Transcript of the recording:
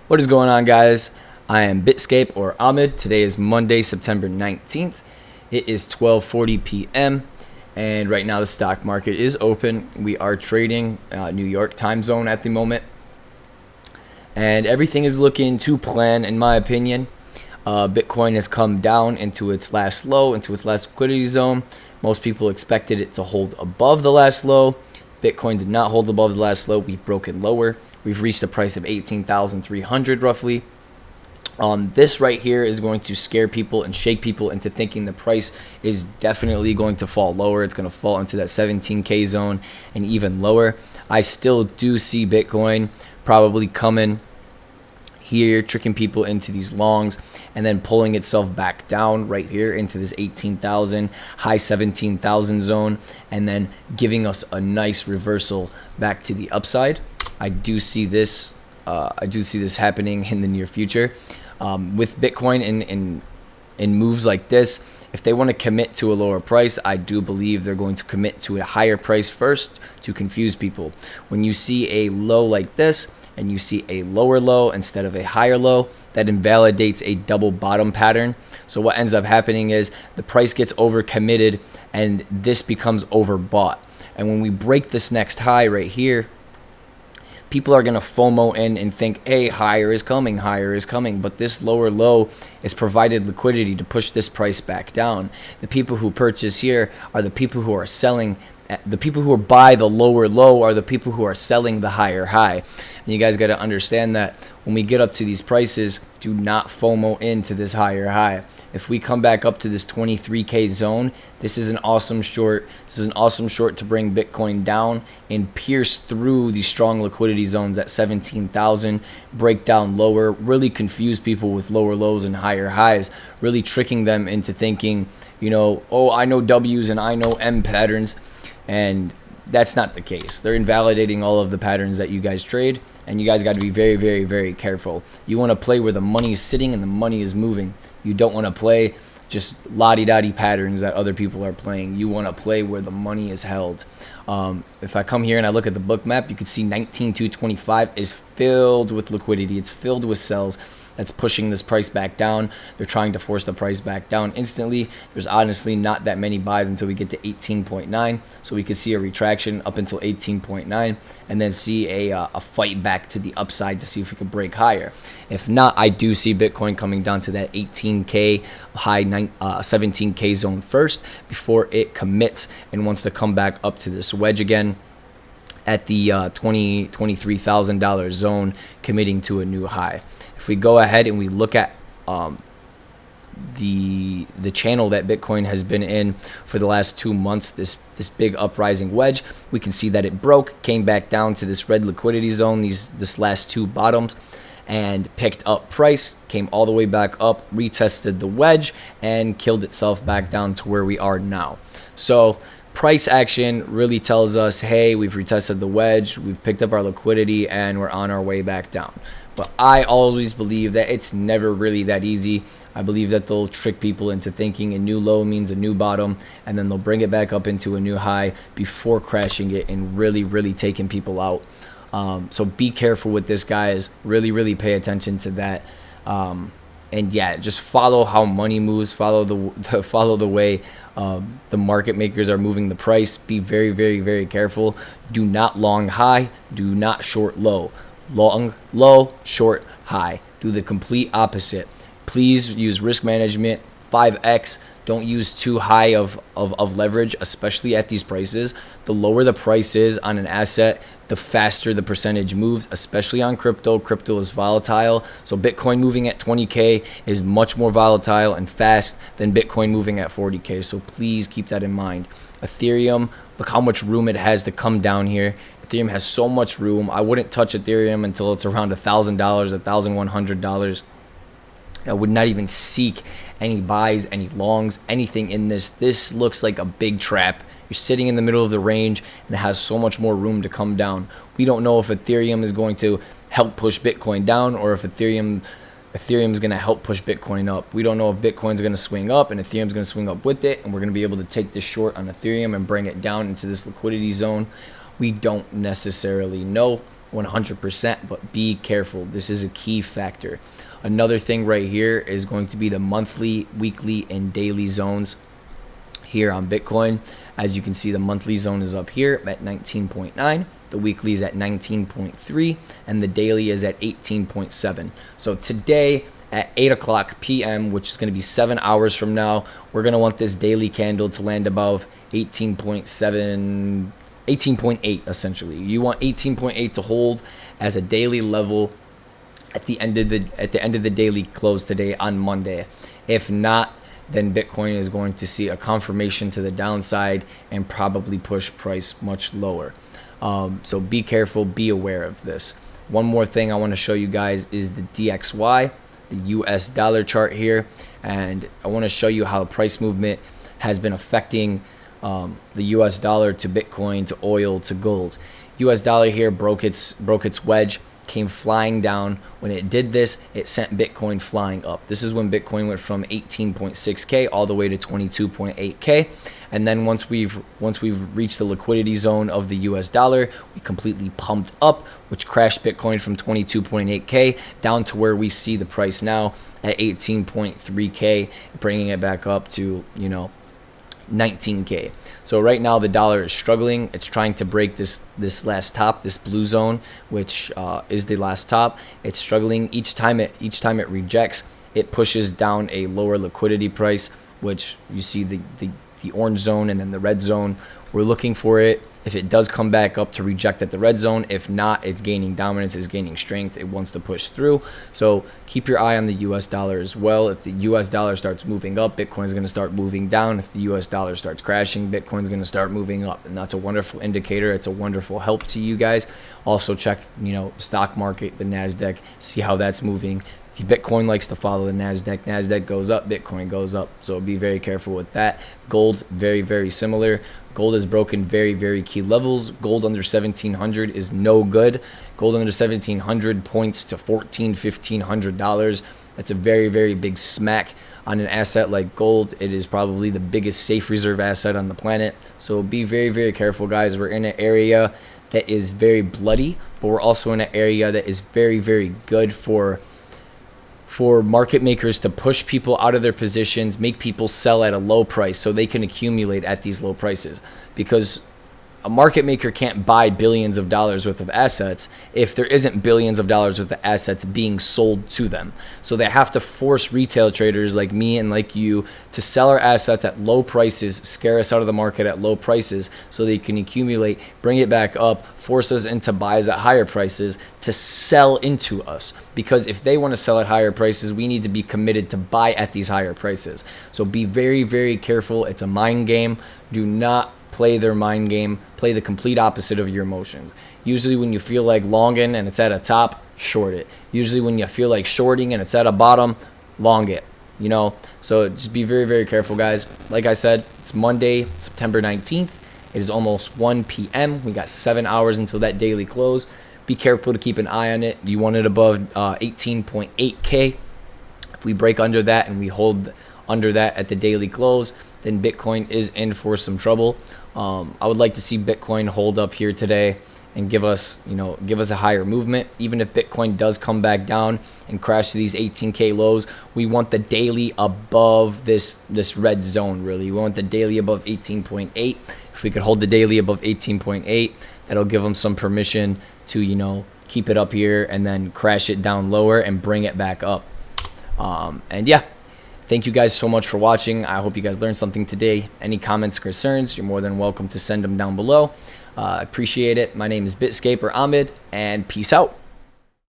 What is going on, guys? I am Bitscape or Ahmed. Today is Monday, September 19th. It is 12:40 p.m. and right now the stock market is open. We are trading New York time zone at the moment, and everything is looking to plan, in my opinion. Bitcoin has come down into its last low, into its last liquidity zone. Most people expected it to hold above the last low. Bitcoin did not hold above the last low. We've broken lower. We've reached a price of 18,300 roughly. This right here is going to scare people and shake people into thinking the price is definitely going to fall lower. It's going to fall into that 17K zone and even lower. I still do see Bitcoin probably coming here, tricking people into these longs and then pulling itself back down right here into this 18,000 high 17,000 zone and then giving us a nice reversal back to the upside. I do see this happening in the near future. With Bitcoin in moves like this, if they want to commit to a lower price, I do believe they're going to commit to a higher price first to confuse people. When you see a low like this and you see a lower low instead of a higher low, that invalidates a double bottom pattern. So what ends up happening is the price gets overcommitted and this becomes overbought. And when we break this next high right here, people are going to FOMO in and think, hey, higher is coming. But this lower low is provided liquidity to push this price back down. The people who purchase here are the people who are selling. The people who buy the lower low are the people who are selling the higher high. And you guys got to understand that when we get up to these prices, do not FOMO into this higher high. If we come back up to this 23K zone, this is an awesome short. This is an awesome short to bring Bitcoin down and pierce through these strong liquidity zones at 17,000, break down lower, really confuse people with lower lows and higher highs, really tricking them into thinking, oh, I know W's and I know M patterns. And that's not the case. They're invalidating all of the patterns that you guys trade, and you guys got to be very, very, very careful. You want to play where the money is sitting and the money is moving. You don't want to play just la-di-da-di patterns that other people are playing. You want to play where the money is held. If I come here and I look at the book map, you can see 19,225 is filled with liquidity. It's filled with sells. That's pushing this price back down. They're trying to force the price back down instantly. There's honestly not that many buys until we get to 18.9. So we could see a retraction up until 18.9 and then see a fight back to the upside to see if we could break higher. If not, I do see Bitcoin coming down to that 18K high 17K zone first before it commits and wants to come back up to this wedge again at the $23,000 zone, committing to a new high. If we go ahead and we look at the channel that Bitcoin has been in for the last 2 months, this big uprising wedge, we can see that it broke, came back down to this red liquidity zone, this last two bottoms, and picked up price, came all the way back up, retested the wedge, and killed itself back down to where we are now. So price action really tells us, hey, we've retested the wedge, we've picked up our liquidity, and we're on our way back down. But I always believe that it's never really that easy. I believe that they'll trick people into thinking a new low means a new bottom, and then they'll bring it back up into a new high before crashing it and really, really taking people out. So be careful with this, guys. Really, really pay attention to that. And yeah, just follow how money moves. Follow the way the market makers are moving the price. Be very, very, very careful. Do not long high. Do not short low. Long low, short high. Do the complete opposite. Please use risk management 5x. Don't use too high of leverage, especially at these prices. The lower the price is on an asset, the faster the percentage moves, especially on crypto. Crypto is volatile. So Bitcoin moving at 20K is much more volatile and fast than Bitcoin moving at 40K. So please keep that in mind. Ethereum, look how much room it has to come down here. Ethereum has so much room. I wouldn't touch Ethereum until it's around $1,000, $1,100. I would not even seek any buys, any longs, anything in this. This looks like a big trap. You're sitting in the middle of the range and it has so much more room to come down. We don't know if Ethereum is going to help push Bitcoin down or if Ethereum is going to help push Bitcoin up. We don't know if Bitcoin's going to swing up and Ethereum's going to swing up with it, and we're going to be able to take this short on Ethereum and bring it down into this liquidity zone. We don't necessarily know. 100%, but be careful. This is a key factor. Another thing right here is going to be the monthly, weekly, and daily zones here on Bitcoin. As you can see, the monthly zone is up here at 19.9, the weekly is at 19.3, and the daily is at 18.7. So today at 8 o'clock p.m., which is going to be 7 hours from now, we're going to want this daily candle to land above 18.7, 18.8 essentially. You want 18.8 to hold as a daily level at the end of the daily close today on Monday. If not, then Bitcoin is going to see a confirmation to the downside and probably push price much lower. So be careful, be aware of this. One more thing I want to show you guys is the DXY, the US dollar chart here, and I want to show you how price movement has been affecting the US dollar to Bitcoin to oil to gold. US dollar here broke its wedge, came flying down. When it did this, it sent Bitcoin flying up. This is when Bitcoin went from 18.6K all the way to 22.8K. And then once we've reached the liquidity zone of the US dollar, we completely pumped up, which crashed Bitcoin from 22.8K down to where we see the price now at 18.3K, bringing it back up to, 19K. So right now the dollar is struggling. It's trying to break this last top, this blue zone, which is the last top. It's struggling. Each time it rejects, it pushes down a lower liquidity price, which you see the orange zone and then the red zone. We're looking for it. If it does come back up to reject at the red zone, if not, it's gaining dominance, it's gaining strength, it wants to push through. So keep your eye on the US dollar as well. If the US dollar starts moving up, Bitcoin is going to start moving down. If the US dollar starts crashing, Bitcoin is going to start moving up. And that's a wonderful indicator. It's a wonderful help to you guys. Also check, the stock market, the NASDAQ, see how that's moving. Bitcoin likes to follow the NASDAQ. NASDAQ goes up, Bitcoin goes up. So be very careful with that. Gold, very, very similar. Gold has broken very, very key levels. Gold under 1,700 is no good. Gold under 1,700 points to $1,400, $1,500. That's a very, very big smack on an asset like gold. It is probably the biggest safe reserve asset on the planet. So be very, very careful, guys. We're in an area that is very bloody, but we're also in an area that is very, very good for market makers to push people out of their positions, make people sell at a low price so they can accumulate at these low prices. Because a market maker can't buy billions of dollars worth of assets if there isn't billions of dollars worth of assets being sold to them. So they have to force retail traders like me and like you to sell our assets at low prices, scare us out of the market at low prices so they can accumulate, bring it back up, force us into buys at higher prices to sell into us. Because if they want to sell at higher prices, we need to be committed to buy at these higher prices. So be very, very careful. It's a mind game. Do not play their mind game. Play the complete opposite of your emotions. Usually when you feel like longing and it's at a top, short it. Usually when you feel like shorting and it's at a bottom, long it. So just be very, very careful, guys. Like I said, it's Monday, September 19th. It is almost 1 p.m. We got 7 hours until that daily close. Be careful to keep an eye on it. You want it above 18.8K. If we break under that and we hold under that at the daily close, then Bitcoin is in for some trouble. I would like to see Bitcoin hold up here today and give us a higher movement. Even if Bitcoin does come back down and crash to these 18K lows, we want the daily above this red zone, really. We want the daily above 18.8. If we could hold the daily above 18.8, that'll give them some permission to, keep it up here and then crash it down lower and bring it back up. And yeah, thank you guys so much for watching. I hope you guys learned something today. Any comments, concerns, you're more than welcome to send them down below. I appreciate it. My name is Bitscape or Ahmed, and peace out.